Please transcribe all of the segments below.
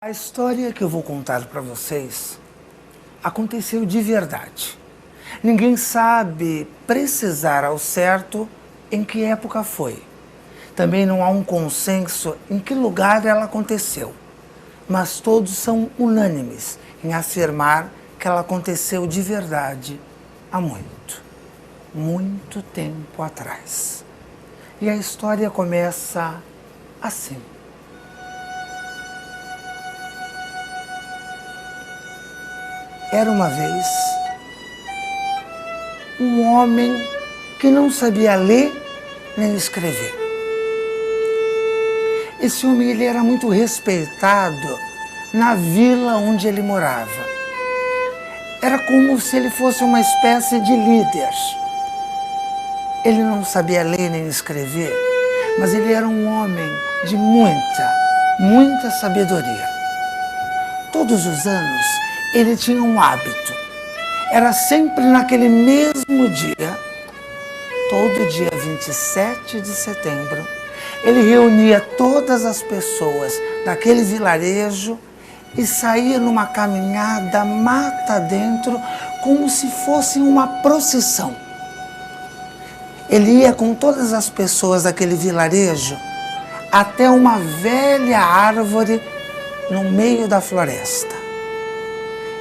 A história que eu vou contar para vocês aconteceu de verdade. Ninguém sabe precisar ao certo em que época foi. Também não há um consenso em que lugar ela aconteceu. Mas todos são unânimes em afirmar que ela aconteceu de verdade há muito tempo atrás. E a história começa assim. Era uma vez um homem que não sabia ler nem escrever. Esse homem ele era muito respeitado na vila onde ele morava. Era como se ele fosse uma espécie de líder. Ele não sabia ler nem escrever, mas ele era um homem de muita sabedoria. Todos os anos ele tinha um hábito. Era sempre naquele mesmo dia, todo dia 27 de setembro, ele reunia todas as pessoas daquele vilarejo e saía numa caminhada mata dentro, como se fosse uma procissão. Ele ia com todas as pessoas daquele vilarejo até uma velha árvore no meio da floresta.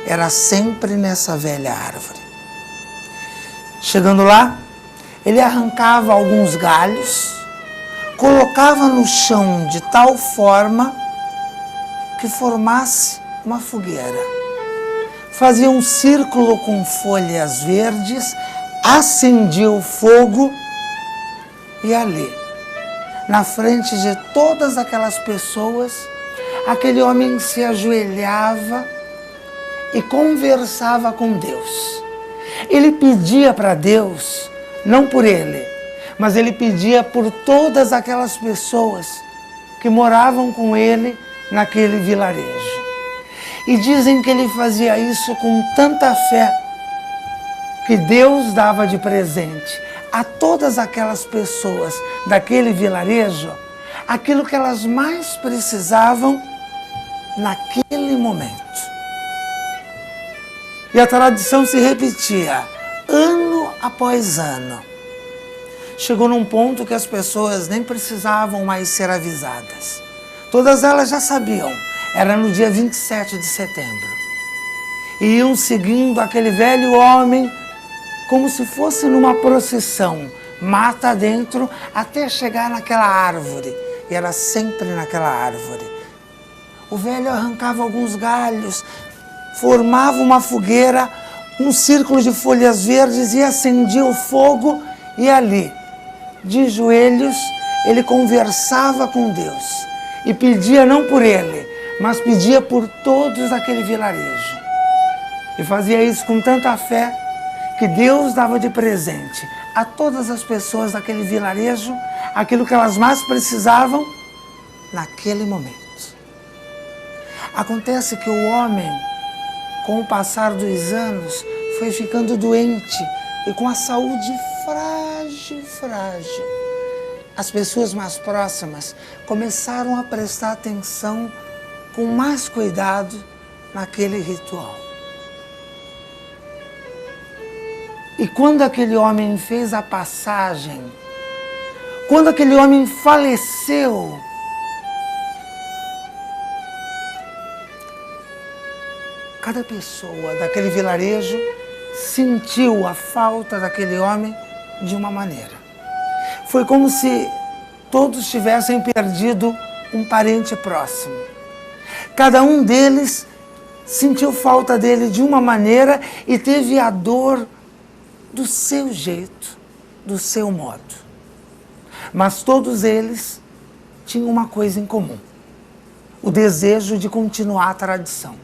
Era sempre nessa velha árvore. Chegando lá, ele arrancava alguns galhos, colocava no chão de tal forma que formasse uma fogueira. Fazia um círculo com folhas verdes, acendia o fogo e ali, na frente de todas aquelas pessoas, aquele homem se ajoelhava e conversava com Deus. Ele pedia para Deus, não por ele, mas ele pedia por todas aquelas pessoas que moravam com ele naquele vilarejo. E dizem que ele fazia isso com tanta fé que Deus dava de presente a todas aquelas pessoas daquele vilarejo aquilo que elas mais precisavam naquele momento. E a tradição se repetia, ano após ano. Chegou num ponto que as pessoas nem precisavam mais ser avisadas. Todas elas já sabiam, era no dia 27 de setembro. E iam seguindo aquele velho homem como se fosse numa procissão, mata dentro, até chegar naquela árvore. E era sempre naquela árvore. O velho arrancava alguns galhos, formava uma fogueira, um círculo de folhas verdes e acendia o fogo e ali, de joelhos, ele conversava com Deus e pedia não por ele, mas pedia por todos daquele vilarejo. E fazia isso com tanta fé que Deus dava de presente a todas as pessoas daquele vilarejo aquilo que elas mais precisavam naquele momento. Acontece que o homem, com o passar dos anos, foi ficando doente e com a saúde frágil. As pessoas mais próximas começaram a prestar atenção com mais cuidado naquele ritual. E quando aquele homem fez a passagem, quando aquele homem faleceu, cada pessoa daquele vilarejo sentiu a falta daquele homem de uma maneira. Foi como se todos tivessem perdido um parente próximo. Cada um deles sentiu falta dele de uma maneira e teve a dor do seu jeito, do seu modo. Mas todos eles tinham uma coisa em comum: o desejo de continuar a tradição.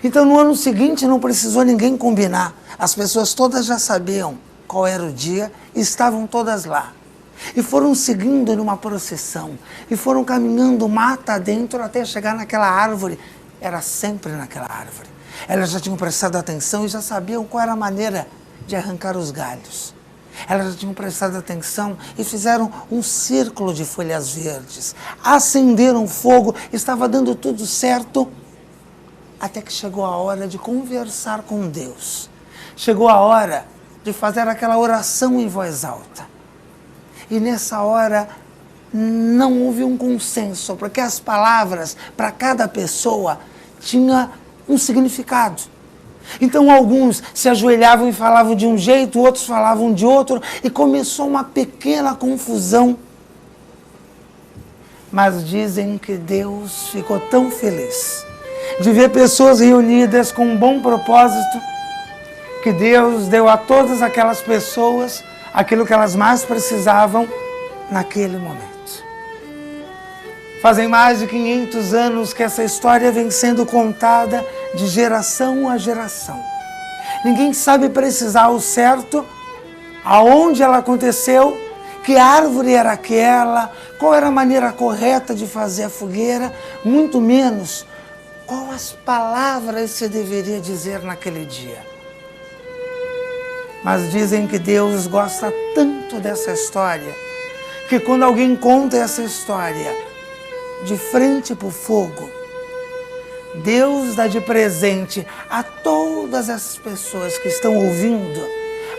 Então, no ano seguinte, não precisou ninguém combinar. As pessoas todas já sabiam qual era o dia e estavam todas lá. E foram seguindo numa procissão. E foram caminhando mata dentro até chegar naquela árvore. Era sempre naquela árvore. Elas já tinham prestado atenção e já sabiam qual era a maneira de arrancar os galhos. Elas já tinham prestado atenção e fizeram um círculo de folhas verdes. Acenderam fogo, estava dando tudo certo, até que chegou a hora de conversar com Deus. Chegou a hora de fazer aquela oração em voz alta. E nessa hora não houve um consenso, porque as palavras para cada pessoa tinham um significado. Então alguns se ajoelhavam e falavam de um jeito, outros falavam de outro, e começou uma pequena confusão. Mas dizem que Deus ficou tão feliz de ver pessoas reunidas com um bom propósito, que Deus deu a todas aquelas pessoas aquilo que elas mais precisavam naquele momento. Fazem mais de 500 anos que essa história vem sendo contada de geração a geração. Ninguém sabe precisar ao certo aonde ela aconteceu, que árvore era aquela, qual era a maneira correta de fazer a fogueira, muito menos qual as palavras se deveria dizer naquele dia. Mas dizem que Deus gosta tanto dessa história, que quando alguém conta essa história de frente para o fogo, Deus dá de presente a todas essas pessoas que estão ouvindo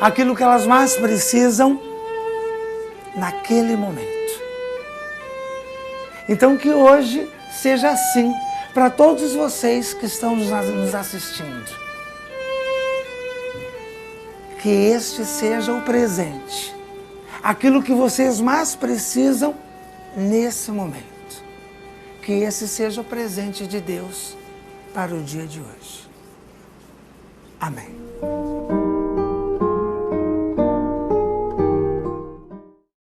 aquilo que elas mais precisam naquele momento. Então que hoje seja assim para todos vocês que estão nos assistindo. Que este seja o presente, aquilo que vocês mais precisam nesse momento. Que esse seja o presente de Deus para o dia de hoje. Amém.